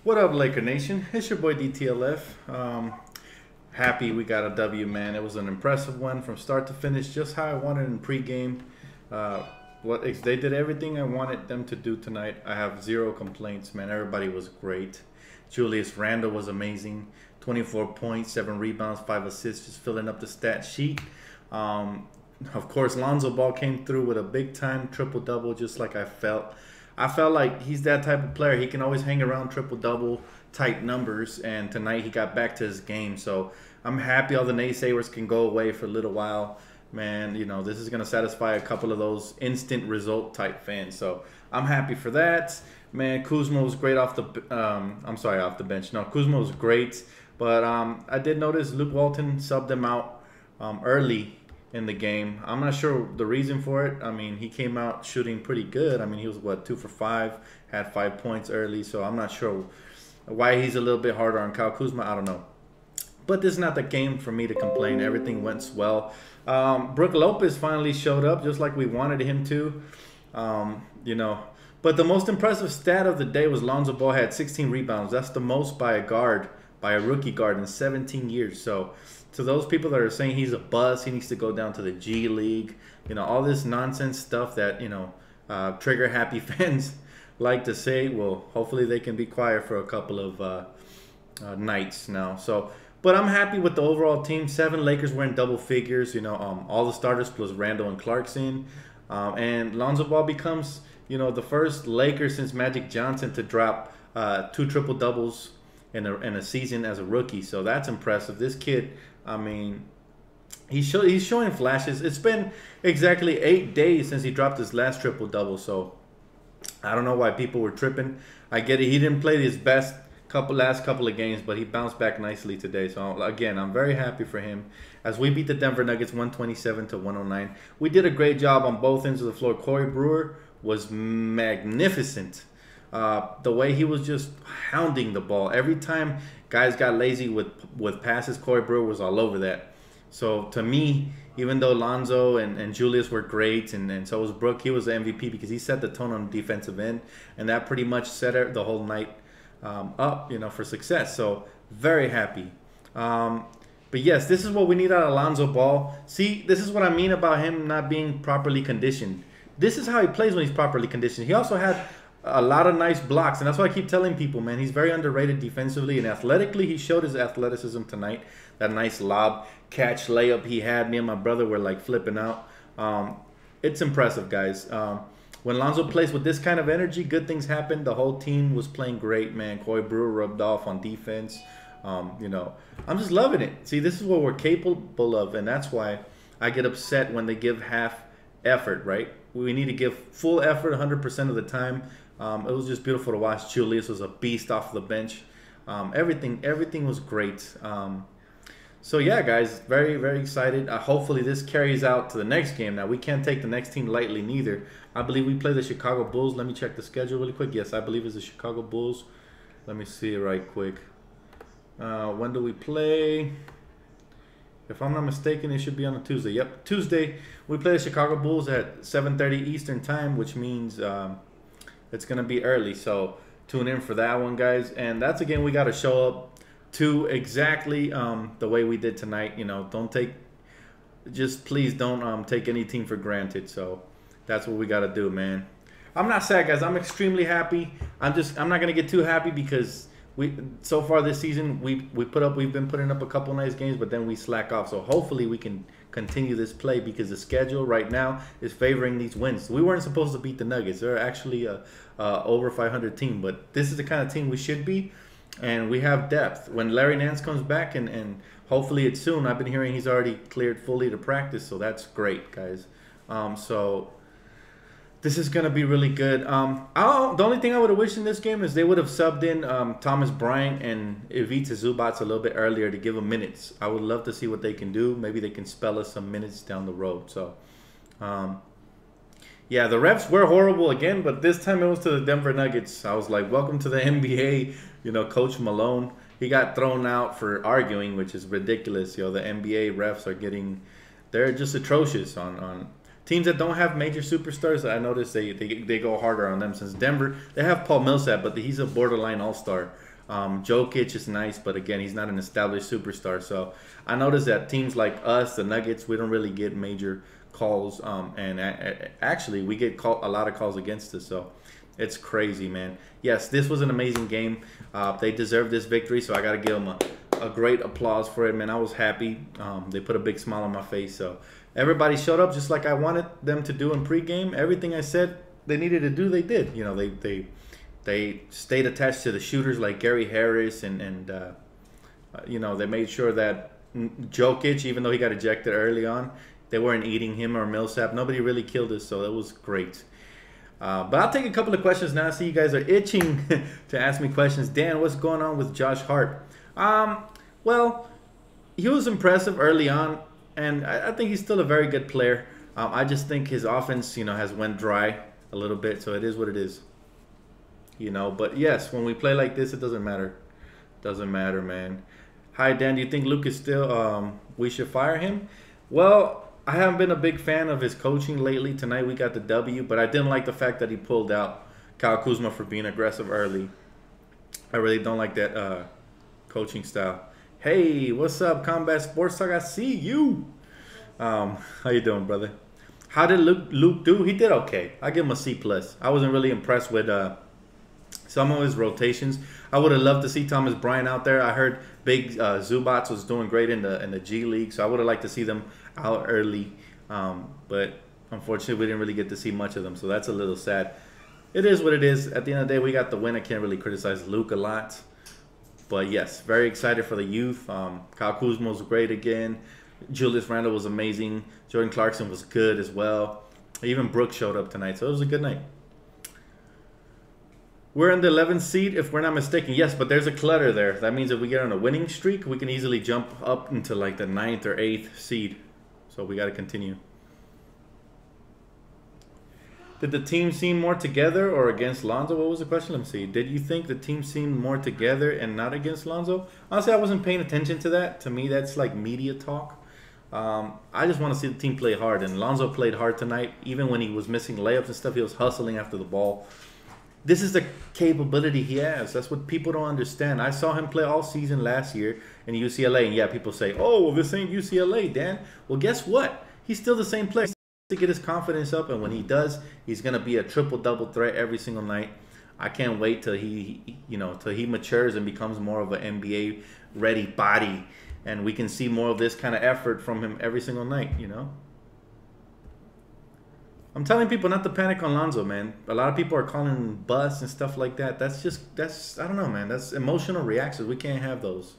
What up, Laker Nation? It's your boy Dtlf. Happy we got a W, man. It was an impressive one from start to finish, just how I wanted in pregame. They did everything I wanted them to do tonight. I have zero complaints, man. Everybody was great. Julius Randle was amazing. 24 points, 7 rebounds, 5 assists, just filling up the stat sheet. Of course, Lonzo Ball came through with a big-time triple-double, just like I felt. I felt like he's that type of player. He can always hang around triple-double type numbers, and tonight he got back to his game. So I'm happy all the naysayers can go away for a little while. Man, you know, this is going to satisfy a couple of those instant result type fans. So I'm happy for that. Man, Kuzma was great off the off the bench. No, Kuzma was great. But I did notice Luke Walton subbed him out early in the game. I'm not sure the reason for it. I mean, he came out shooting pretty good. I mean, he was, 2 for 5, had 5 points early. So I'm not sure why he's a little bit harder on Kyle Kuzma. I don't know. But this is not the game for me to complain. Everything went well. Brook Lopez finally showed up just like we wanted him to. You know. But the most impressive stat of the day was Lonzo Ball had 16 rebounds. That's the most by a rookie guard in 17 years. So to those people that are saying he's a bust, he needs to go down to the G League, you know, all this nonsense stuff that, you know, trigger happy fans like to say, well, hopefully they can be quiet for a couple of nights now. So, but I'm happy with the overall team. 7 Lakers were in double figures, you know, all the starters plus Randall and Clarkson. And Lonzo Ball becomes, you know, the first Laker since Magic Johnson to drop 2 triple-doubles in a season as a rookie. So that's impressive. This kid, I mean, he's showing flashes. It's been exactly 8 days since he dropped his last triple-double. So I don't know why people were tripping. I get it. He didn't play his best last couple of games, but he bounced back nicely today. So again, I'm very happy for him as we beat the Denver Nuggets 127-109. We did a great job on both ends of the floor. Corey Brewer was magnificent. The way he was just hounding the ball. Every time guys got lazy with passes, Corey Brewer was all over that. So to me, even though Lonzo and Julius were great, and so was Brook, he was the MVP because he set the tone on the defensive end, and that pretty much set the whole night up, you know, for success. So very happy. But yes, this is what we need out of Lonzo Ball. See, this is what I mean about him not being properly conditioned. This is how he plays when he's properly conditioned. He also had a lot of nice blocks, and that's why I keep telling people, man, he's very underrated defensively and athletically. He showed his athleticism tonight. That nice lob catch layup he had. Me and my brother were like flipping out. It's impressive, guys. When Lonzo plays with this kind of energy, good things happen. The whole team was playing great, man. Corey Brewer rubbed off on defense. You know, I'm just loving it. See, this is what we're capable of, and that's why I get upset when they give half effort, right? We need to give full effort 100% of the time. It was just beautiful to watch. Julius was a beast off the bench. Everything was great. So yeah, guys, very, very excited. Hopefully this carries out to the next game. Now, we can't take the next team lightly neither. I believe we play the Chicago Bulls. Let me check the schedule really quick. Yes, I believe it's the Chicago Bulls. Let me see it right quick. When do we play? If I'm not mistaken, it should be on a Tuesday. Yep, Tuesday. We play the Chicago Bulls at 7:30 Eastern Time, which means it's going to be early. So tune in for that one, guys. And that's, again, we got to show up to exactly the way we did tonight. You know, please don't take any team for granted. So that's what we got to do, man. I'm not sad, guys. I'm extremely happy. I'm not going to get too happy because so far this season we've been putting up a couple nice games, but then we slack off. So hopefully we can continue this play because the schedule right now is favoring these wins. We weren't supposed to beat the Nuggets. They're actually a over 500 team, but this is the kind of team we should be, and we have depth. When Larry Nance comes back, and hopefully it's soon. I've been hearing he's already cleared fully to practice, so that's great, guys. So this is going to be really good. The only thing I would have wished in this game is they would have subbed in Thomas Bryant and Ivica Zubac a little bit earlier to give them minutes. I would love to see what they can do. Maybe they can spell us some minutes down the road. So, yeah, the refs were horrible again, but this time it was to the Denver Nuggets. I was like, welcome to the NBA, you know, Coach Malone. He got thrown out for arguing, which is ridiculous. You know, the NBA refs they're just atrocious on teams that don't have major superstars. I noticed they go harder on them. Since Denver, they have Paul Millsap, but he's a borderline all-star. Jokic is nice, but again, he's not an established superstar. So I noticed that teams like us, the Nuggets, we don't really get major calls. And actually, we get a lot of calls against us. So it's crazy, man. Yes, this was an amazing game. They deserve this victory, so I got to give them a great applause for it, man. I was happy. They put a big smile on my face. So everybody showed up just like I wanted them to do in pregame. Everything I said they needed to do, they did. You know, they stayed attached to the shooters like Gary Harris, and you know, they made sure that Jokic, even though he got ejected early on, they weren't eating him or Millsap. Nobody really killed us, so it was great. But I'll take a couple of questions now. I see you guys are itching to ask me questions. Dan, what's going on with Josh Hart? Well, he was impressive early on, and I think he's still a very good player. I just think his offense, you know, has went dry a little bit, so it is what it is. You know, but yes, when we play like this, it doesn't matter. Doesn't matter, man. Hi, Dan. Do you think Luke is still, we should fire him? Well, I haven't been a big fan of his coaching lately. Tonight we got the W, but I didn't like the fact that he pulled out Kyle Kuzma for being aggressive early. I really don't like that coaching style. Hey, what's up, Combat Sports Talk? I see you. How you doing, brother? How did Luke do? He did okay. I give him a C+. I wasn't really impressed with some of his rotations. I would have loved to see Thomas Bryant out there. I heard Big Zubats was doing great in the G League, so I would have liked to see them out early. But unfortunately, we didn't really get to see much of them, so that's a little sad. It is what it is. At the end of the day, we got the win. I can't really criticize Luke a lot. But yes, very excited for the youth. Kyle Kuzma was great again. Julius Randle was amazing. Jordan Clarkson was good as well. Even Brooks showed up tonight, so it was a good night. We're in the 11th seed, if we're not mistaken. Yes, but there's a clutter there. That means if we get on a winning streak, we can easily jump up into like the 9th or 8th seed. So we got to continue. Did the team seem more together or against Lonzo? What was the question? Let me see. Did you think the team seemed more together and not against Lonzo? Honestly, I wasn't paying attention to that. To me, that's like media talk. I just want to see the team play hard. And Lonzo played hard tonight. Even when he was missing layups and stuff, he was hustling after the ball. This is the capability he has. That's what people don't understand. I saw him play all season last year in UCLA. And yeah, people say, oh, well, this ain't UCLA, Dan. Well, guess what? He's still the same player. To get his confidence up, and when he does, he's gonna be a triple-double threat every single night. I can't wait till he matures and becomes more of an NBA ready body, and we can see more of this kind of effort from him every single night. You know, I'm telling people not to panic on Lonzo, man. A lot of people are calling him bust and stuff like that. That's I don't know, man. That's emotional reactions. We can't have those.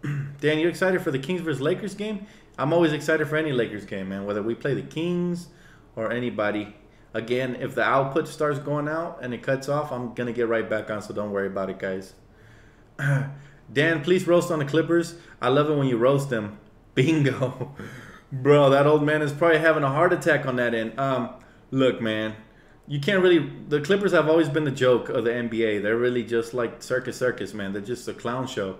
Dan, you excited for the Kings vs Lakers game? I'm always excited for any Lakers game, man. Whether we play the Kings or anybody. Again, if the output starts going out and it cuts off, I'm going to get right back on, so don't worry about it, guys. Dan, please roast on the Clippers. I love it when you roast them. Bingo. Bro, that old man is probably having a heart attack on that end. Look, man. You can't really... The Clippers have always been the joke of the NBA. They're really just like Circus, man. They're just a clown show.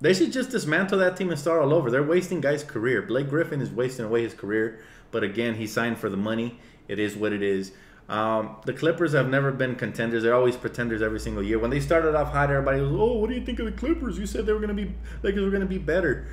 They should just dismantle that team and start all over. They're wasting guys' career. Blake Griffin is wasting away his career. But again, he signed for the money. It is what it is. The Clippers have never been contenders. They're always pretenders every single year. When they started off hot, everybody was, oh, what do you think of the Clippers? You said they were going to be, Lakers were going to be better.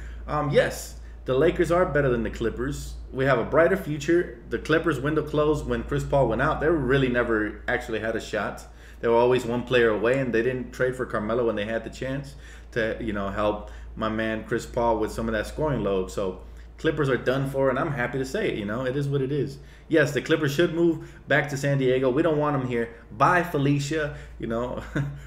Yes, the Lakers are better than the Clippers. We have a brighter future. The Clippers window closed when Chris Paul went out. They really never actually had a shot. They were always one player away, and they didn't trade for Carmelo when they had the chance to, you know, help my man Chris Paul with some of that scoring load. So Clippers are done for, and I'm happy to say it. You know, it is what it is. Yes, the Clippers should move back to San Diego. We don't want them here. Bye, Felicia. You know,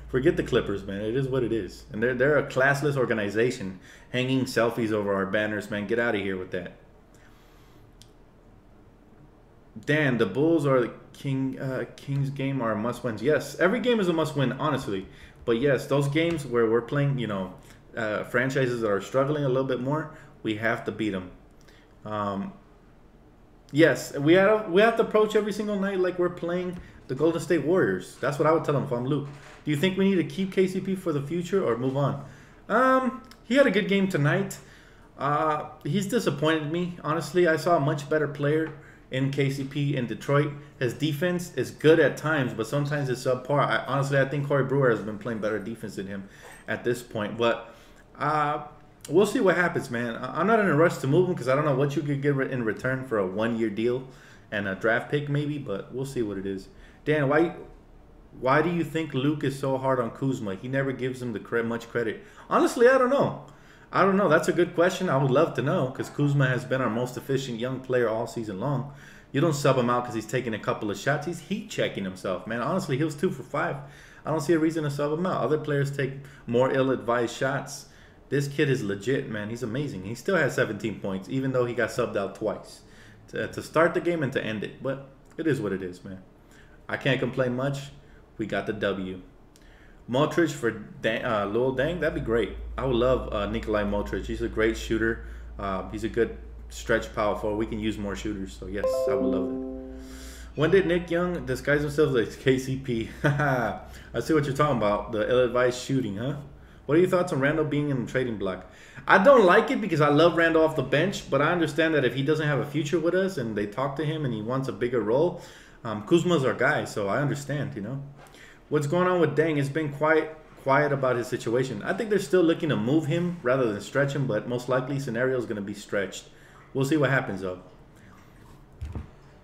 forget the Clippers, man. It is what it is. And they're a classless organization, hanging selfies over our banners, man. Get out of here with that. Dan, the Bulls or the Kings game are must-wins. Yes, every game is a must-win, honestly. But yes, those games where we're playing, you know, franchises that are struggling a little bit more, we have to beat them. Yes, we have to approach every single night like we're playing the Golden State Warriors. That's what I would tell them if I'm Luke. Do you think we need to keep KCP for the future or move on? He had a good game tonight. He's disappointed me, honestly. I saw a much better player in KCP in Detroit. His defense is good at times, but sometimes it's subpar. Honestly, I think Corey Brewer has been playing better defense than him at this point. But we'll see what happens, man. I'm not in a rush to move him because I don't know what you could get in return for a 1-year deal and a draft pick maybe, but we'll see what it is. Dan, why do you think Luke is so hard on Kuzma? He never gives him much credit. Honestly, I don't know. That's a good question. I would love to know because Kuzma has been our most efficient young player all season long. You don't sub him out because he's taking a couple of shots. He's heat checking himself, man. Honestly, he was 2 for 5. I don't see a reason to sub him out. Other players take more ill-advised shots. This kid is legit, man. He's amazing. He still has 17 points, even though he got subbed out twice to start the game and to end it. But it is what it is, man. I can't complain much. We got the W. Modric for Lil Dang, that'd be great. I would love Nikolai Modric. He's a great shooter. He's a good stretch power forward. We can use more shooters, so yes, I would love it. When did Nick Young disguise himself as KCP? I see what you're talking about. The ill-advised shooting, huh? What are your thoughts on Randall being in the trading block? I don't like it because I love Randall off the bench, but I understand that if he doesn't have a future with us and they talk to him and he wants a bigger role, Kuzma's our guy, so I understand, you know. What's going on with Dang? It's been quiet about his situation. I think they're still looking to move him rather than stretch him, but most likely scenario is going to be stretched. We'll see what happens, though.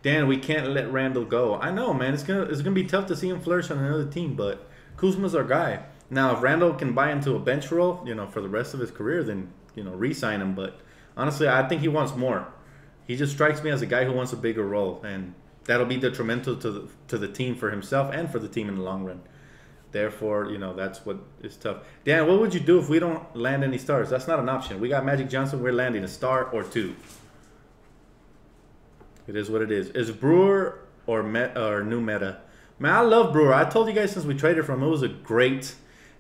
Dan, we can't let Randall go. I know, man. It's gonna be tough to see him flourish on another team, but Kuzma's our guy. Now, if Randall can buy into a bench role, you know, for the rest of his career, then, you know, re-sign him. But honestly, I think he wants more. He just strikes me as a guy who wants a bigger role, and that'll be detrimental to the team for himself and for the team in the long run. Therefore, you know, that's what is tough. Dan, what would you do if we don't land any stars? That's not an option. We got Magic Johnson. We're landing a star or 2. It is what it is. Is Brewer or new meta? Man, I love Brewer. I told you guys since we traded from him, it was a great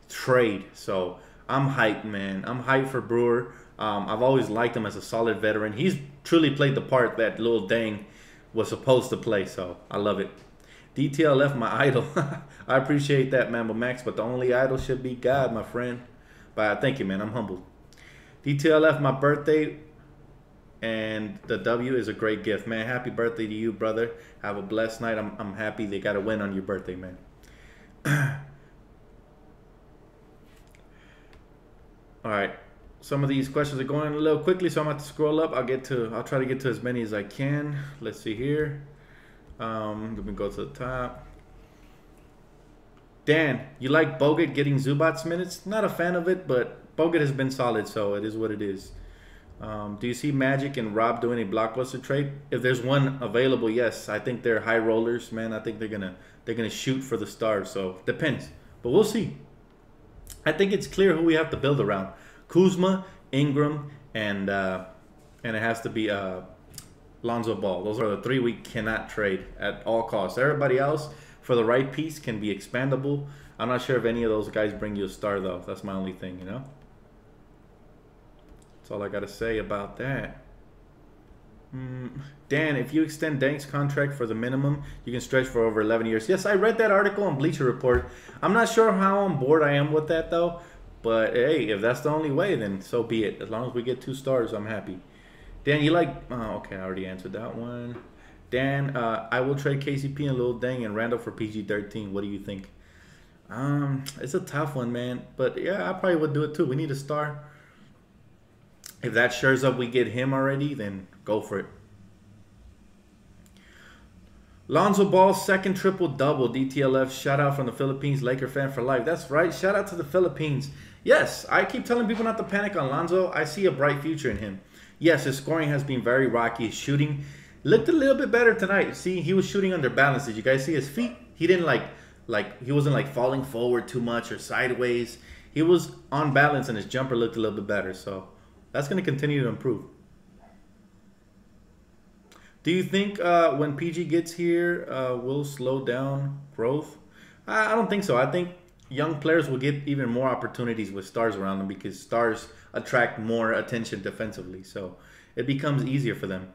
trade. So I'm hyped, man. I'm hyped for Brewer. I've always liked him as a solid veteran. He's truly played the part that Lil Dang was supposed to play, so I love it. Dtlf my idol. I appreciate that, Mambo Max, but the only idol should be God, my friend. But thank you, man. I'm humbled. Dtlf my birthday, and the W is a great gift, man. Happy birthday to you, brother. Have a blessed night. I'm happy they got a win on your birthday, man. All right. Some of these questions are going a little quickly, so I'm going to have to scroll up. I'll try to get to as many as I can. Let's see here. Let me go to the top. Dan, you like Bogut getting Zubats minutes? Not a fan of it, but Bogut has been solid, so it is what it is. Do you see Magic and Rob doing a blockbuster trade? If there's one available, yes. I think they're high rollers, man. I think they're gonna shoot for the stars. So depends, but we'll see. I think it's clear who we have to build around. Kuzma, Ingram, and it has to be Lonzo Ball. Those are the 3 we cannot trade at all costs. Everybody else, for the right piece, can be expandable. I'm not sure if any of those guys bring you a star, though. That's my only thing, you know? That's all I got to say about that. Dan, if you extend Dank's contract for the minimum, you can stretch for over 11 years. Yes, I read that article on Bleacher Report. I'm not sure how on board I am with that, though. But, hey, if that's the only way, then so be it. As long as we get 2 stars, I'm happy. Dan, you like... Oh, okay, I already answered that one. Dan, I will trade KCP and Lil Dang and Randall for PG-13. What do you think? It's a tough one, man. But, yeah, I probably would do it, too. We need a star. If that shows up we get him already, then go for it. Lonzo Ball's second triple-double. DTLF, shout out from the Philippines. Laker fan for life. That's right. Shout out to the Philippines. Yes, I keep telling people not to panic on Lonzo. I see a bright future in him. Yes, his scoring has been very rocky. His shooting looked a little bit better tonight. See, he was shooting under balance. Did you guys see his feet? He didn't he wasn't like falling forward too much or sideways. He was on balance and his jumper looked a little bit better. So that's going to continue to improve. Do you think when PG gets here, we'll slow down growth? I don't think so. I think young players will get even more opportunities with stars around them because stars attract more attention defensively. So it becomes easier for them.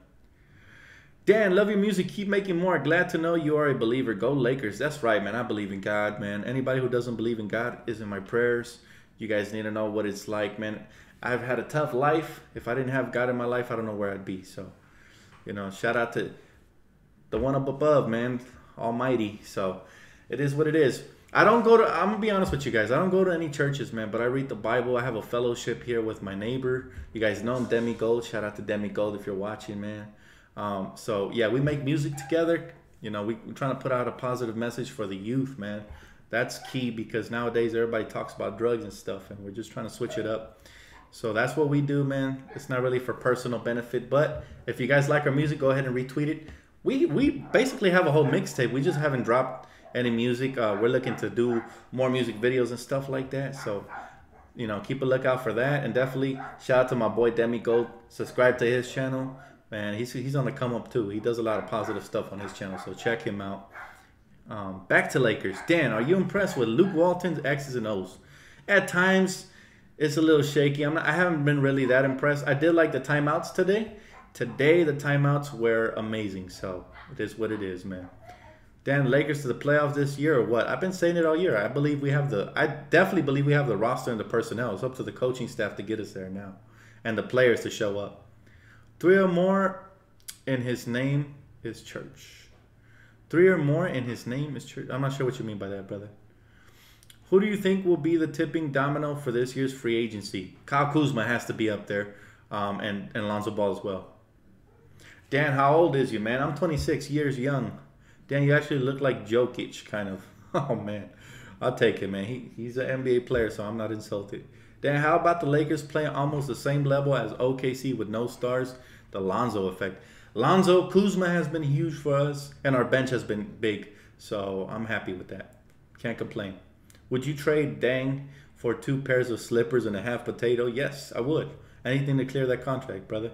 Dan, love your music. Keep making more. Glad to know you are a believer. Go Lakers. That's right, man. I believe in God, man. Anybody who doesn't believe in God is in my prayers. You guys need to know what it's like, man. I've had a tough life. If I didn't have God in my life, I don't know where I'd be. So, you know, shout out to the one up above, man, Almighty. So it is what it is. I don't go to. I'm gonna be honest with you guys. I don't go to any churches, man. But I read the Bible. I have a fellowship here with my neighbor. You guys know him, Demi Gold. Shout out to Demi Gold if you're watching, man. So yeah, we make music together. You know, we're trying to put out a positive message for the youth, man. That's key because nowadays everybody talks about drugs and stuff, and we're just trying to switch it up. So that's what we do, man. It's not really for personal benefit, but if you guys like our music, go ahead and retweet it. We basically have a whole mixtape. We just haven't dropped any music. We're looking to do more music videos and stuff like that. So, you know, keep a lookout for that. And definitely shout out to my boy Demi Gold. Subscribe to his channel. Man, he's on the come up too. He does a lot of positive stuff on his channel. So check him out. Back to Lakers. Dan, are you impressed with Luke Walton's X's and O's? At times, it's a little shaky. I haven't been really that impressed. I did like the timeouts today. Today, the timeouts were amazing. So it is what it is, man. Dan, Lakers to the playoffs this year or what? I've been saying it all year. I definitely believe we have the roster and the personnel. It's up to the coaching staff to get us there now, and the players to show up. 3 or more in his name is church. 3 or more in his name is church. I'm not sure what you mean by that, brother. Who do you think will be the tipping domino for this year's free agency? Kyle Kuzma has to be up there, and Lonzo Ball as well. Dan, how old is you, man? I'm 26 years young. Dan, you actually look like Jokic, kind of. Oh, man. I'll take it, man. He's an NBA player, so I'm not insulted. Dan, how about the Lakers playing almost the same level as OKC with no stars? The Lonzo effect. Lonzo, Kuzma has been huge for us, and our bench has been big. So I'm happy with that. Can't complain. Would you trade Dang for 2 pairs of slippers and a half potato? Yes, I would. Anything to clear that contract, brother.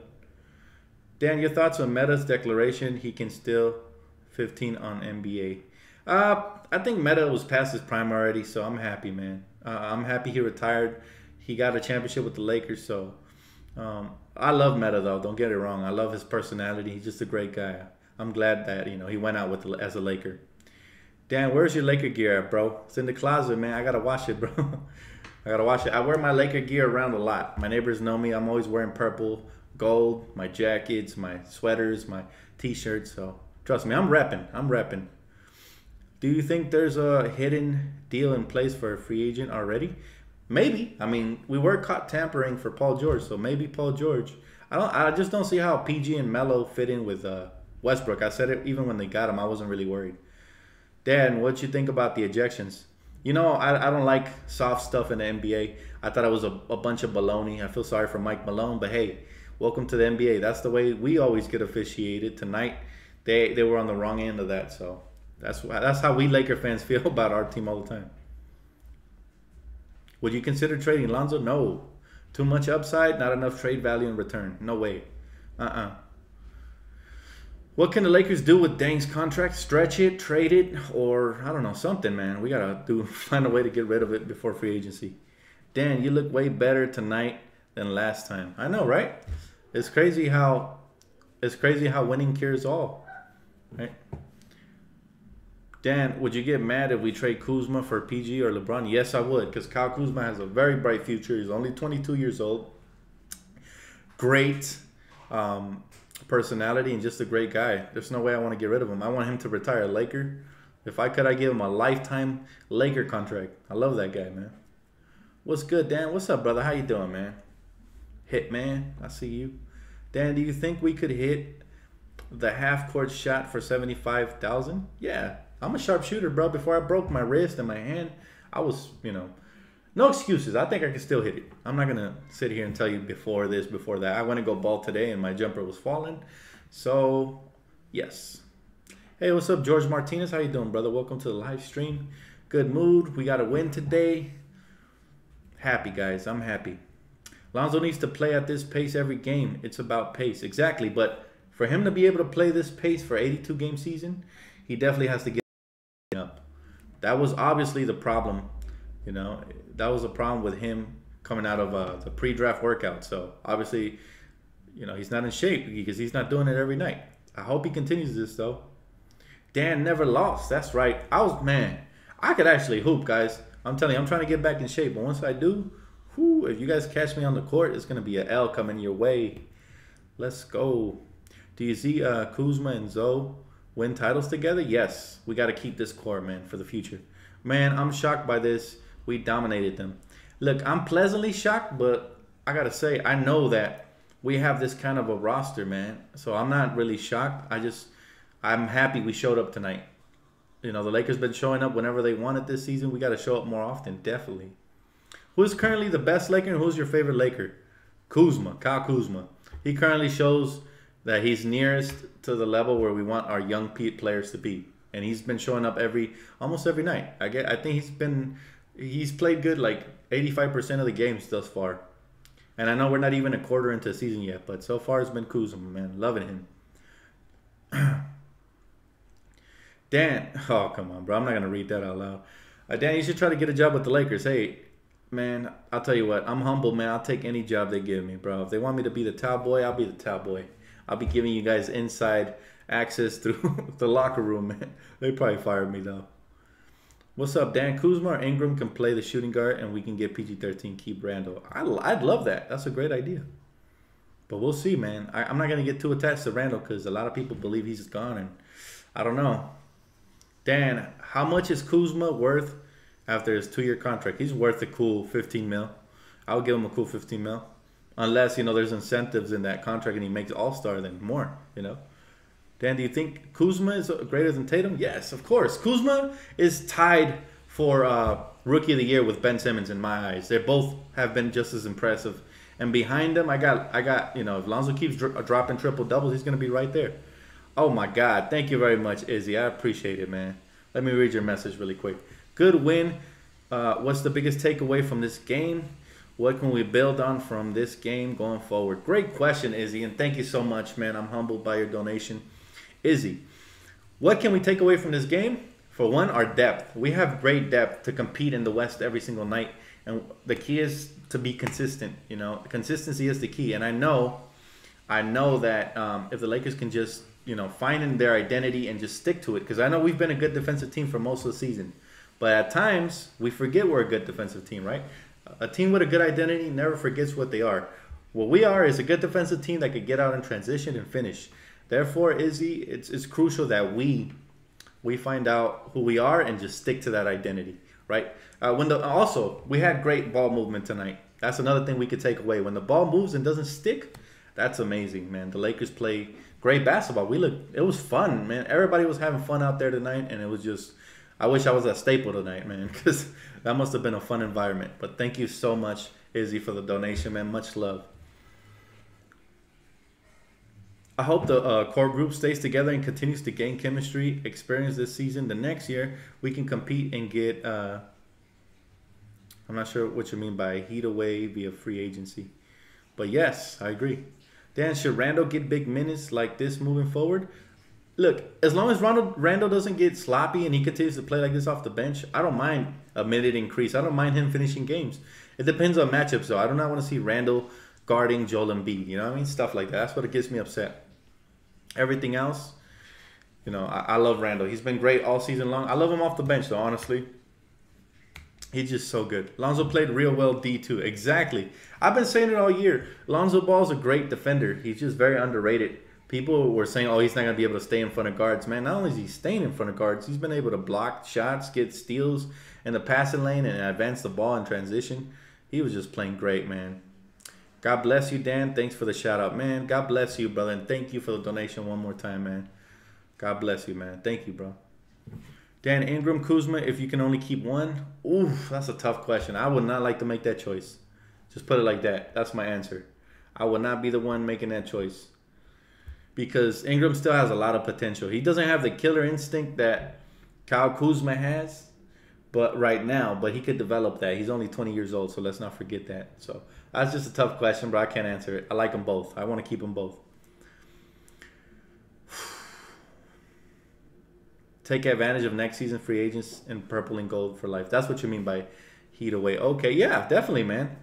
Dan, your thoughts on Meta's declaration he can steal 15 on NBA? I think Meta was past his prime already, so I'm happy, man. I'm happy he retired. He got a championship with the Lakers, so I love Meta, though. Don't get it wrong. I love his personality. He's just a great guy. I'm glad that, you know, he went out as a Laker. Dan, where's your Laker gear at, bro? It's in the closet, man. I got to wash it, bro. I got to wash it. I wear my Laker gear around a lot. My neighbors know me. I'm always wearing purple, gold, my jackets, my sweaters, my T-shirts. So trust me, I'm repping. I'm repping. Do you think there's a hidden deal in place for a free agent already? Maybe. I mean, we were caught tampering for Paul George, so maybe Paul George. I just don't see how PG and Melo fit in with Westbrook. I said it even when they got him. I wasn't really worried. Dan, what you think about the ejections? You know, I don't like soft stuff in the NBA. I thought it was a bunch of baloney. I feel sorry for Mike Malone, but hey, welcome to the NBA. That's the way we always get officiated. Tonight, they were on the wrong end of that, so that's how we Laker fans feel about our team all the time. Would you consider trading Lonzo? No. Too much upside, not enough trade value in return. No way. What can the Lakers do with Dang's contract? Stretch it, trade it, or I don't know, something, man. We gotta find a way to get rid of it before free agency. Dan, you look way better tonight than last time. I know, right? It's crazy how winning cures all, right? Dan, would you get mad if we trade Kuzma for PG or LeBron? Yes, I would, because Kyle Kuzma has a very bright future. He's only 22 years old. Great personality and just a great guy. There's no way I want to get rid of him. I want him to retire a Laker. If I could, I'd give him a lifetime Laker contract. I love that guy, man. What's good, Dan? What's up, brother? How you doing, man? Hitman, I see you. Dan, do you think we could hit the half-court shot for $75,000? Yeah. I'm a sharpshooter, bro. Before I broke my wrist and my hand, I was, you know, no excuses. I think I can still hit it. I'm not going to sit here and tell you before this, before that. I went to go ball today and my jumper was falling. So, yes. Hey, what's up, George Martinez? How you doing, brother? Welcome to the live stream. Good mood. We got a win today. Happy, guys. I'm happy. Lonzo needs to play at this pace every game. It's about pace. Exactly. But for him to be able to play this pace for 82-game season, he definitely has to get up. That was obviously the problem, you know. That was a problem with him coming out of the pre-draft workout. So obviously, you know, he's not in shape because he's not doing it every night. I hope he continues this though. Dan never lost. That's right. I could actually hoop, guys. I'm telling you, I'm trying to get back in shape. But once I do, if you guys catch me on the court, it's gonna be an L coming your way. Let's go. Do you see Kuzma and Zoe win titles together, yes, we got to keep this core, man, for the future. Man, I'm shocked by this. We dominated them. Look, I'm pleasantly shocked, but I got to say, I know that we have this kind of a roster, man. So I'm not really shocked. I'm happy we showed up tonight. You know, the Lakers been showing up whenever they wanted this season. We got to show up more often, definitely. Who's currently the best Laker and who's your favorite Laker? Kyle Kuzma. He currently shows that he's nearest to the level where we want our young players to be. And he's been showing up almost every night. I think he's played good like 85% of the games thus far. And I know we're not even a quarter into the season yet, but so far it's been Kuzma, man. Loving him. Dan, oh, come on, bro. I'm not going to read that out loud. Dan, you should try to get a job with the Lakers. Hey, man, I'll tell you what. I'm humble, man. I'll take any job they give me, bro. If they want me to be the towel boy, I'll be the towel boy. I'll be giving you guys inside access through the locker room, man. They probably fired me, though. What's up, Dan? Kuzma or Ingram can play the shooting guard, and we can get PG-13, keep Randall. I'd love that. That's a great idea. But we'll see, man. I'm not going to get too attached to Randall because a lot of people believe he's gone, and I don't know. Dan, how much is Kuzma worth after his 2-year contract? He's worth a cool 15 mil. I would give him a cool 15 mil. Unless, you know, there's incentives in that contract and he makes all-star, then more, you know. Dan, do you think Kuzma is greater than Tatum? Yes, of course. Kuzma is tied for Rookie of the Year with Ben Simmons in my eyes. They both have been just as impressive. And behind them, I got you know, if Lonzo keeps dropping triple-doubles, he's going to be right there. Oh, my God. Thank you very much, Izzy. I appreciate it, man. Let me read your message really quick. Good win. What's the biggest takeaway from this game? What can we build on from this game going forward? Great question, Izzy, and thank you so much, man. I'm humbled by your donation. Izzy, what can we take away from this game? For one, our depth. We have great depth to compete in the West every single night, and the key is to be consistent. You know, consistency is the key, and I know that if the Lakers can just, you know, find their identity and just stick to it, because I know we've been a good defensive team for most of the season, but at times we forget we're a good defensive team, right? A team with a good identity never forgets what they are. What we are is a good defensive team that could get out in transition and finish. Therefore, Izzy, it's crucial that we find out who we are and just stick to that identity, right? Also, we had great ball movement tonight. That's another thing we could take away. When the ball moves and doesn't stick, that's amazing, man. The Lakers play great basketball. It was fun, man. Everybody was having fun out there tonight, and it was just, I wish I was at Staple tonight, man, because that must have been a fun environment. But thank you so much, Izzy, for the donation, man. Much love. I hope the core group stays together and continues to gain chemistry experience this season. The next year, we can compete and get, I'm not sure what you mean by heat away via free agency. But yes, I agree. Dan, should Randall get big minutes like this moving forward? Look, as long as Randall doesn't get sloppy and he continues to play like this off the bench, I don't mind a minute increase. I don't mind him finishing games. It depends on matchups, though. I do not want to see Randall guarding Joel Embiid. You know what I mean? Stuff like that. That's what gets me upset. Everything else, you know, I love Randall. He's been great all season long. I love him off the bench, though, honestly. He's just so good. Lonzo played real well D2. Exactly. I've been saying it all year. Lonzo Ball's a great defender. He's just very underrated. People were saying, oh, he's not going to be able to stay in front of guards. Man, not only is he staying in front of guards, he's been able to block shots, get steals in the passing lane, and advance the ball in transition. He was just playing great, man. God bless you, Dan. Thanks for the shout-out, man. God bless you, brother, and thank you for the donation one more time, man. God bless you, man. Thank you, bro. Dan, Ingram, Kuzma, if you can only keep one? Oof, that's a tough question. I would not like to make that choice. Just put it like that. That's my answer. I would not be the one making that choice. Because Ingram still has a lot of potential. He doesn't have the killer instinct that Kyle Kuzma has but he could develop that. He's only 20 years old, so let's not forget that. So that's just a tough question, bro. I can't answer it. I like them both. I want to keep them both. Take advantage of next season free agents in purple and gold for life. That's what you mean by heat away. Okay, yeah, definitely, man.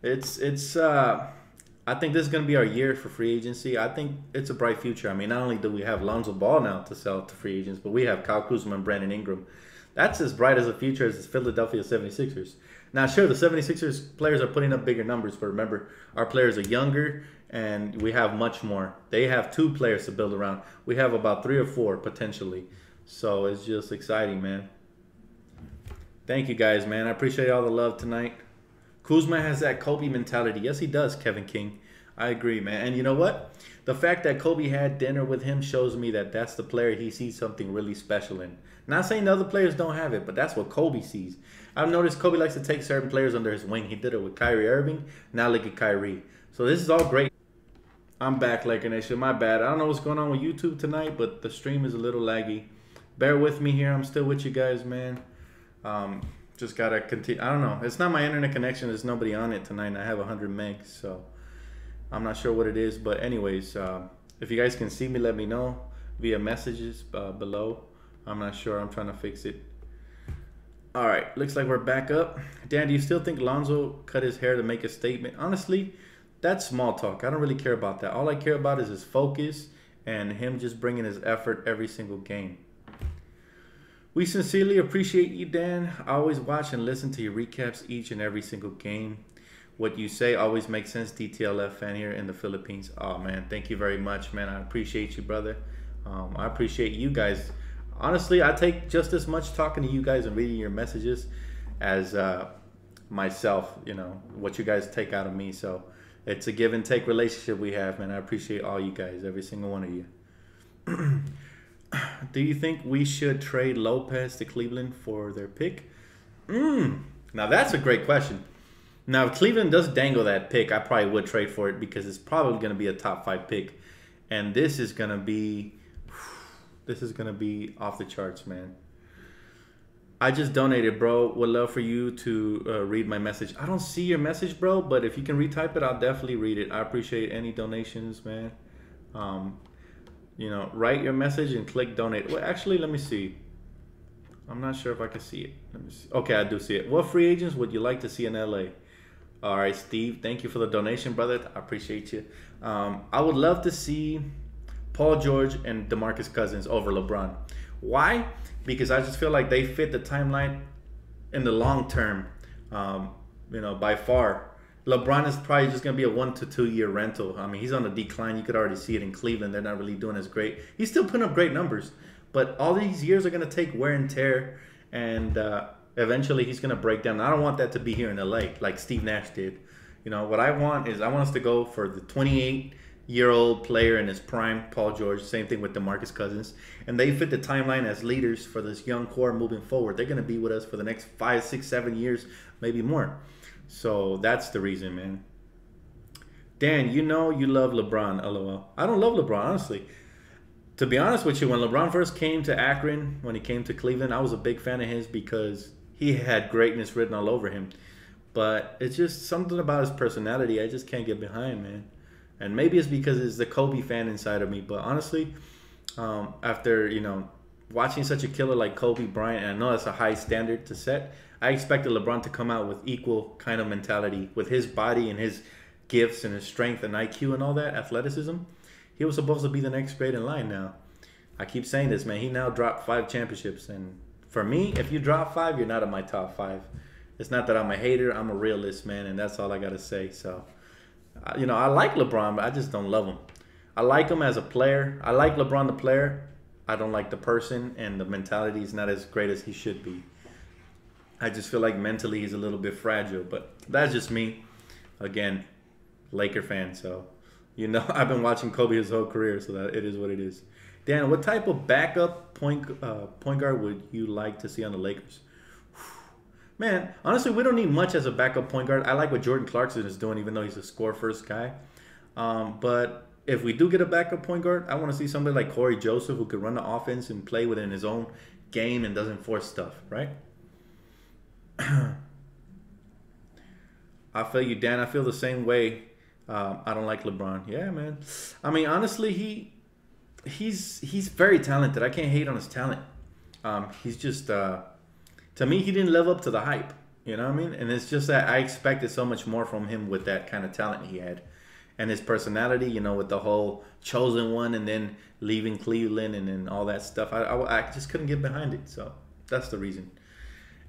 I think this is going to be our year for free agency. I think it's a bright future. I mean, not only do we have Lonzo Ball now to sell to free agents, but we have Kyle Kuzma and Brandon Ingram. That's as bright as a future as the Philadelphia 76ers. Now, sure, the 76ers players are putting up bigger numbers, but remember, our players are younger, and we have much more. They have 2 players to build around. We have about 3 or 4 potentially. So it's just exciting, man. Thank you guys, man. I appreciate all the love tonight. Kuzma has that Kobe mentality. Yes, he does, Kevin King. I agree, man. And you know what? The fact that Kobe had dinner with him shows me that that's the player he sees something really special in. Not saying the other players don't have it, but that's what Kobe sees. I've noticed Kobe likes to take certain players under his wing. He did it with Kyrie Irving. Now look at Kyrie. So this is all great. I'm back, Laker Nation. My bad. I don't know what's going on with YouTube tonight, but the stream is a little laggy. Bear with me here. I'm still with you guys, man. Just gotta continue. I don't know. It's not my internet connection. There's nobody on it tonight. I have 100 megs, so I'm not sure what it is. But anyways, if you guys can see me, let me know via messages below. I'm not sure. I'm trying to fix it. All right. Looks like we're back up. Dan, do you still think Lonzo cut his hair to make a statement? Honestly, that's small talk. I don't really care about that. All I care about is his focus and him just bringing his effort every single game. We sincerely appreciate you, Dan. I always watch and listen to your recaps each and every single game. What you say always makes sense. DTLF fan here in the Philippines. Oh, man, thank you very much, man. I appreciate you, brother. I appreciate you guys. Honestly, I take just as much talking to you guys and reading your messages as myself, you know, what you guys take out of me. So it's a give and take relationship we have, man. I appreciate all you guys, every single one of you. Do you think we should trade Lopez to Cleveland for their pick? Now that's a great question. Now if Cleveland does dangle that pick, I probably would trade for it because it's probably going to be a top 5 pick, and this is going to be off the charts, man. I just donated, bro. Would love for you to read my message. I don't see your message, bro, but if you can retype it, I'll definitely read it. I appreciate any donations, man. You know, write your message and click donate. Well, actually, let me see. I'm not sure if I can see it. Let me see. Okay, I do see it. What free agents would you like to see in LA? All right, Steve. Thank you for the donation, brother. I appreciate you. I would love to see Paul George and DeMarcus Cousins over LeBron. Why? Because I just feel like they fit the timeline in the long term. You know, by far. LeBron is probably just going to be a 1 to 2 year rental. I mean, he's on a decline. You could already see it in Cleveland. They're not really doing as great. He's still putting up great numbers. But all these years are going to take wear and tear. And eventually he's going to break down. I don't want that to be here in LA like Steve Nash did. You know, what I want is I want us to go for the 28-year-old player in his prime, Paul George. Same thing with DeMarcus Cousins. And they fit the timeline as leaders for this young core moving forward. They're going to be with us for the next 5, 6, 7 years, maybe more. So that's the reason, man. Dan, you know you love LeBron, LOL. I don't love LeBron, honestly. To be honest with you, when LeBron first came to Akron, when he came to Cleveland, I was a big fan of his because he had greatness written all over him. But it's just something about his personality I just can't get behind, man. And maybe it's because it's the Kobe fan inside of me. But honestly, after, you know, watching such a killer like Kobe Bryant, and I know that's a high standard to set, I expected LeBron to come out with equal kind of mentality with his body and his gifts and his strength and IQ and all that, athleticism. He was supposed to be the next great in line now. I keep saying this, man. He now dropped 5 championships. And for me, if you drop 5, you're not in my top 5. It's not that I'm a hater. I'm a realist, man, and that's all I got to say. So, you know, I like LeBron, but I just don't love him. I like him as a player. I like LeBron the player. I don't like the person, and the mentality is not as great as he should be. I just feel like mentally he's a little bit fragile, but that's just me. Again, Laker fan, so you know I've been watching Kobe his whole career, so that it is what it is. Dan, what type of backup point guard would you like to see on the Lakers? Man, honestly, we don't need much as a backup point guard. I like what Jordan Clarkson is doing, even though he's a score-first guy. But if we do get a backup point guard, I want to see somebody like Corey Joseph who could run the offense and play within his own game and doesn't force stuff, right? I feel you, Dan. I feel the same way. I don't like LeBron. Yeah, man. I mean, honestly, he's very talented. I can't hate on his talent. He's just to me, he didn't live up to the hype. You know what I mean? And it's just that I expected so much more from him with that kind of talent he had. And his personality, you know, with the whole chosen one and then leaving Cleveland and then all that stuff. I just couldn't get behind it. So that's the reason.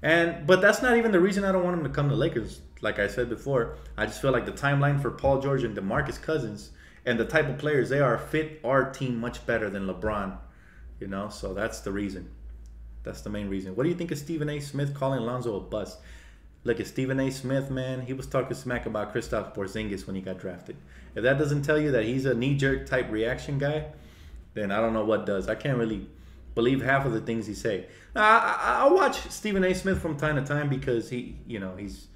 But that's not even the reason I don't want him to come to Lakers. Like I said before, I just feel like the timeline for Paul George and DeMarcus Cousins and the type of players they are fit our team much better than LeBron. You know, so that's the reason. That's the main reason. What do you think of Stephen A. Smith calling Lonzo a bust? Look at Stephen A. Smith, man. He was talking smack about Kristaps Porzingis when he got drafted. If that doesn't tell you that he's a knee-jerk type reaction guy, then I don't know what does. I can't really believe half of the things he say. I'll watch Stephen A. Smith from time to time because he's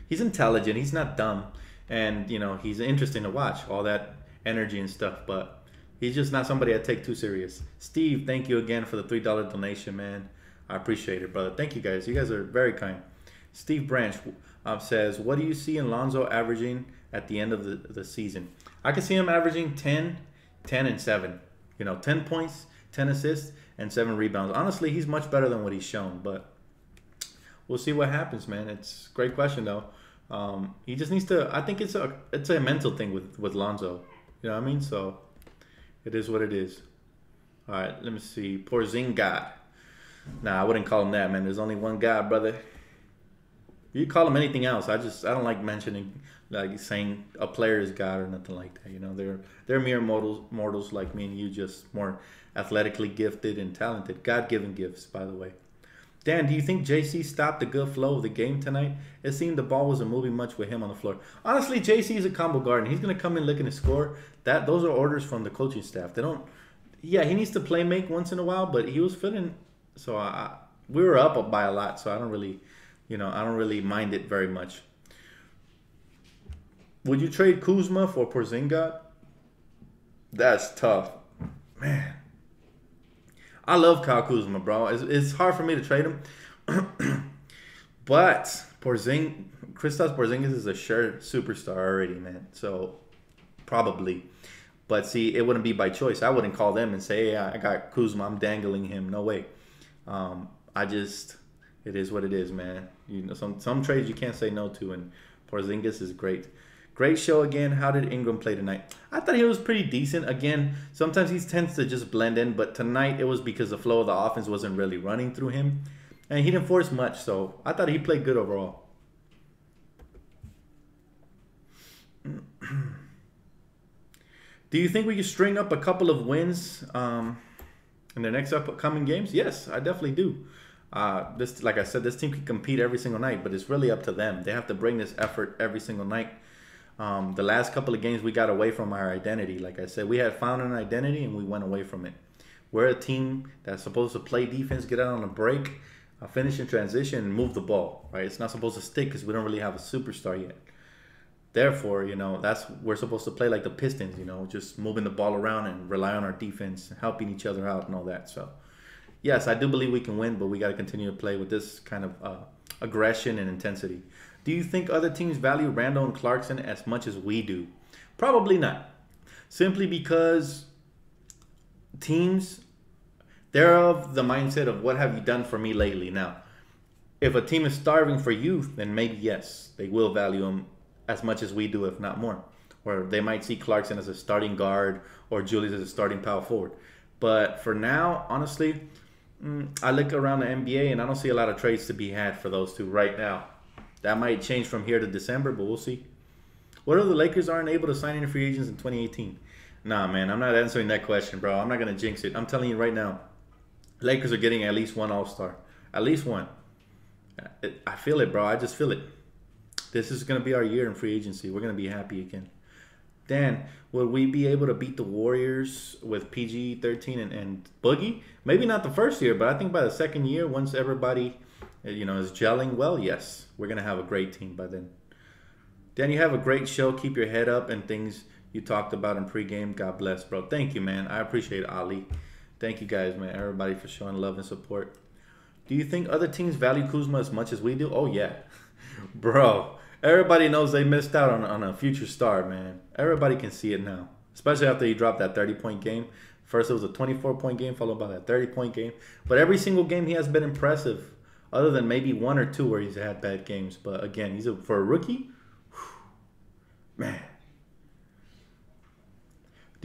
intelligent. He's not dumb, and he's interesting to watch. All that energy and stuff, but he's just not somebody I take too serious. Steve, thank you again for the $3 donation, man. I appreciate it, brother. Thank you guys. You guys are very kind. Steve Branch says, what do you see in Lonzo averaging at the end of the season? I can see him averaging 10, and 7. 10 points, 10 assists, and 7 rebounds. Honestly, he's much better than what he's shown, but we'll see what happens, man. It's a great question, though. He just needs to – I think it's a mental thing with Lonzo. You know what I mean? So it is what it is. All right, let me see. Porzingis. Nah, I wouldn't call him that, man. There's only one guy, brother. You call him anything else. I don't like mentioning, like saying a player is God or nothing like that. They're mere mortals like me and you, just more athletically gifted and talented. God-given gifts, by the way. Dan, do you think JC stopped the good flow of the game tonight? It seemed the ball wasn't moving much with him on the floor. Honestly, JC is a combo guard, and he's gonna come in looking to score. Those are orders from the coaching staff. They don't. Yeah, he needs to play make once in a while, but he was feeling. So we were up by a lot, so I don't really. I don't really mind it very much. Would you trade Kuzma for Porzingis? That's tough. Man. I love Kyle Kuzma, bro. It's hard for me to trade him. But Kristaps Porzingis is a sure superstar already, man. So, probably. But see, it wouldn't be by choice. I wouldn't call them and say, hey, I got Kuzma. I'm dangling him. No way. It is what it is, man. Some trades you can't say no to, and Porzingis is great. Great show again. How did Ingram play tonight? I thought he was pretty decent. Again, sometimes he tends to just blend in, but tonight it was because the flow of the offense wasn't really running through him, and he didn't force much, so I thought he played good overall. Do you think we can string up a couple of wins in the next upcoming games? Yes, I definitely do. Like I said, this team can compete every single night, but it's really up to them. They have to bring this effort every single night. The last couple of games, we got away from our identity. Like I said, we had found an identity, and we went away from it. We're a team that's supposed to play defense, get out on a break, finish in transition, and move the ball. Right? It's not supposed to stick because we don't really have a superstar yet. Therefore, we're supposed to play like the Pistons. Just moving the ball around and rely on our defense, helping each other out, and all that. So. Yes, I do believe we can win, but we got to continue to play with this kind of aggression and intensity. Do you think other teams value Randall and Clarkson as much as we do? Probably not. Simply because teams, they're of the mindset of what have you done for me lately. Now, if a team is starving for youth, then maybe yes, they will value them as much as we do, if not more. Or they might see Clarkson as a starting guard or Julius as a starting power forward. But for now, honestly, I look around the NBA and I don't see a lot of trades to be had for those two right now. That might change from here to December, but we'll see. What if the Lakers aren't able to sign any free agents in 2018? Nah, man, I'm not answering that question, bro. I'm not going to jinx it. I'm telling you right now, Lakers are getting at least one All-Star. At least one. I feel it, bro. I just feel it. This is going to be our year in free agency. We're going to be happy again. Dan, will we be able to beat the Warriors with PG-13 and Boogie? Maybe not the first year, but I think by the second year, once everybody, is gelling well, yes, we're going to have a great team by then. Dan, you have a great show. Keep your head up and things you talked about in pregame. God bless, bro. Thank you, man. I appreciate it, Ali. Thank you guys, man. Everybody for showing love and support. Do you think other teams value Kuzma as much as we do? Oh, yeah. Bro. Everybody knows they missed out on a future star, man. Everybody can see it now. Especially after he dropped that 30-point game. First, it was a 24-point game, followed by that 30-point game. But every single game, he has been impressive. Other than maybe one or two where he's had bad games. But again, for a rookie, man.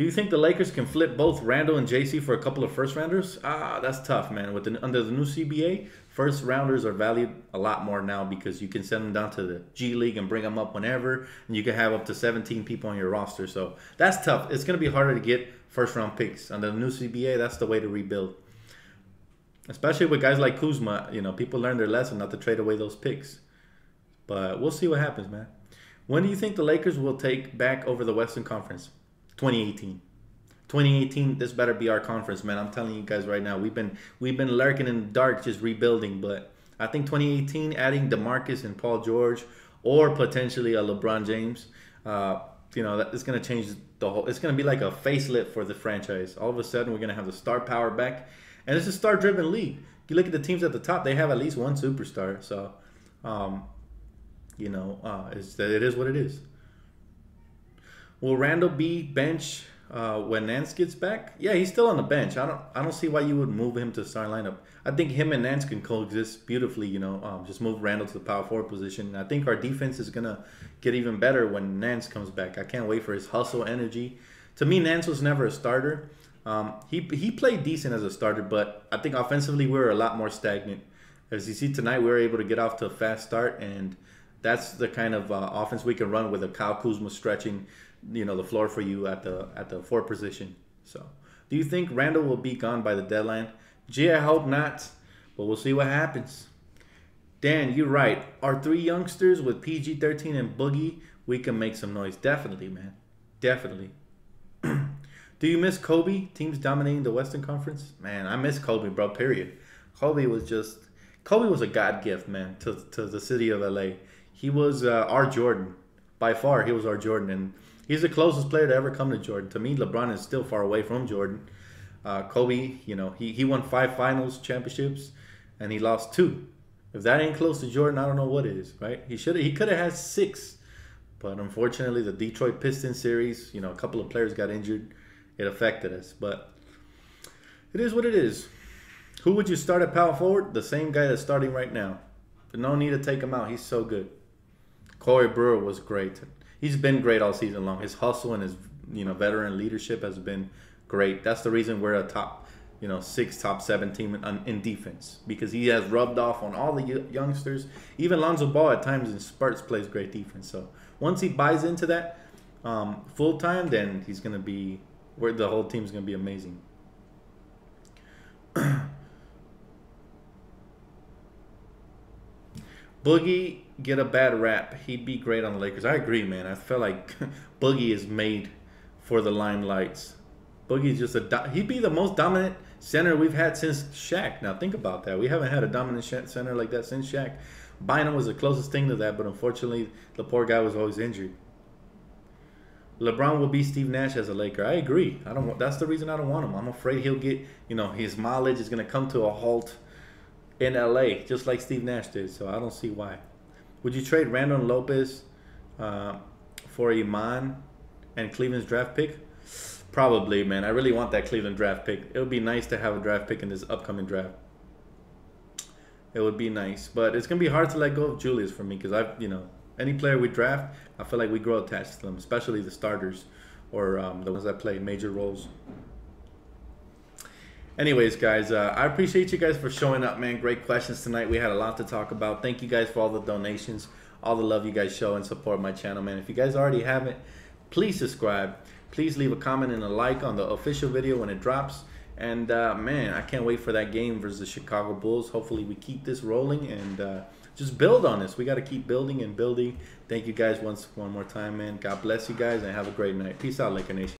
Do you think the Lakers can flip both Randall and JC for a couple of first rounders? That's tough, man. Under the new CBA, first rounders are valued a lot more now because you can send them down to the G League and bring them up whenever, and you can have up to 17 people on your roster. So that's tough. It's going to be harder to get first round picks. Under the new CBA, that's the way to rebuild. Especially with guys like Kuzma, people learn their lesson not to trade away those picks. But we'll see what happens, man. When do you think the Lakers will take back over the Western Conference? 2018. 2018, this better be our conference, man. I'm telling you guys right now. We've been lurking in the dark, just rebuilding. But I think 2018, adding DeMarcus and Paul George, or potentially a LeBron James, it's going to change the whole. It's going to be like a facelift for the franchise. All of a sudden, we're going to have the star power back, and it's a star-driven league. You look at the teams at the top; they have at least one superstar. So, it is what it is. Will Randall be bench when Nance gets back? Yeah, he's still on the bench. I don't see why you would move him to the starting lineup. I think him and Nance can coexist beautifully. Just move Randall to the power forward position. I think our defense is gonna get even better when Nance comes back. I can't wait for his hustle energy. To me, Nance was never a starter. He played decent as a starter, but I think offensively we were a lot more stagnant. As you see tonight, we were able to get off to a fast start, and that's the kind of offense we can run with a Kyle Kuzma stretching the floor for you at the forward position. So, do you think Randall will be gone by the deadline? Gee, I hope not, but we'll see what happens. Dan, you're right. Our three youngsters with PG-13 and Boogie, we can make some noise. Definitely, man. Definitely. Do you miss Kobe? Teams dominating the Western Conference? Man, I miss Kobe, bro, period. Kobe was a God gift, man, to the city of LA. He was our Jordan. By far, he was our Jordan, and he's the closest player to ever come to Jordan. To me, LeBron is still far away from Jordan. Kobe, he won 5 finals championships, and he lost 2. If that ain't close to Jordan, I don't know what is, right? He could have had 6, but unfortunately, the Detroit Pistons series, a couple of players got injured. It affected us, but it is what it is. Who would you start at power forward? The same guy that's starting right now. No need to take him out. He's so good. Corey Brewer was great. He's been great all season long. His hustle and his veteran leadership has been great. That's the reason we're a top 6, top 7 team in defense, because he has rubbed off on all the youngsters. Even Lonzo Ball at times in spurts plays great defense. So once he buys into that full time, then he's gonna be where the whole team's gonna be amazing. Boogie get a bad rap. He'd be great on the Lakers. I agree, man. I feel like Boogie is made for the limelights. Boogie's just he'd be the most dominant center we've had since Shaq. Now think about that. We haven't had a dominant center like that since Shaq. Bynum was the closest thing to that, but unfortunately, the poor guy was always injured. LeBron will be Steve Nash as a Laker. I agree. That's the reason I don't want him. I'm afraid he'll get, his mileage is going to come to a halt in LA, just like Steve Nash did. So I don't see why. Would you trade Randall and Lopez for Iman and Cleveland's draft pick? Probably, man. I really want that Cleveland draft pick. It would be nice to have a draft pick in this upcoming draft. It would be nice, but it's gonna be hard to let go of Julius for me because any player we draft, I feel like we grow attached to them, especially the starters or the ones that play major roles. Anyways, guys, I appreciate you guys for showing up, man. Great questions tonight. We had a lot to talk about. Thank you guys for all the donations, all the love you guys show and support my channel, man. If you guys already haven't, please subscribe. Please leave a comment and a like on the official video when it drops. And, man, I can't wait for that game versus the Chicago Bulls. Hopefully we keep this rolling and just build on this. We got to keep building and building. Thank you guys one more time, man. God bless you guys and have a great night. Peace out, Laker Nation.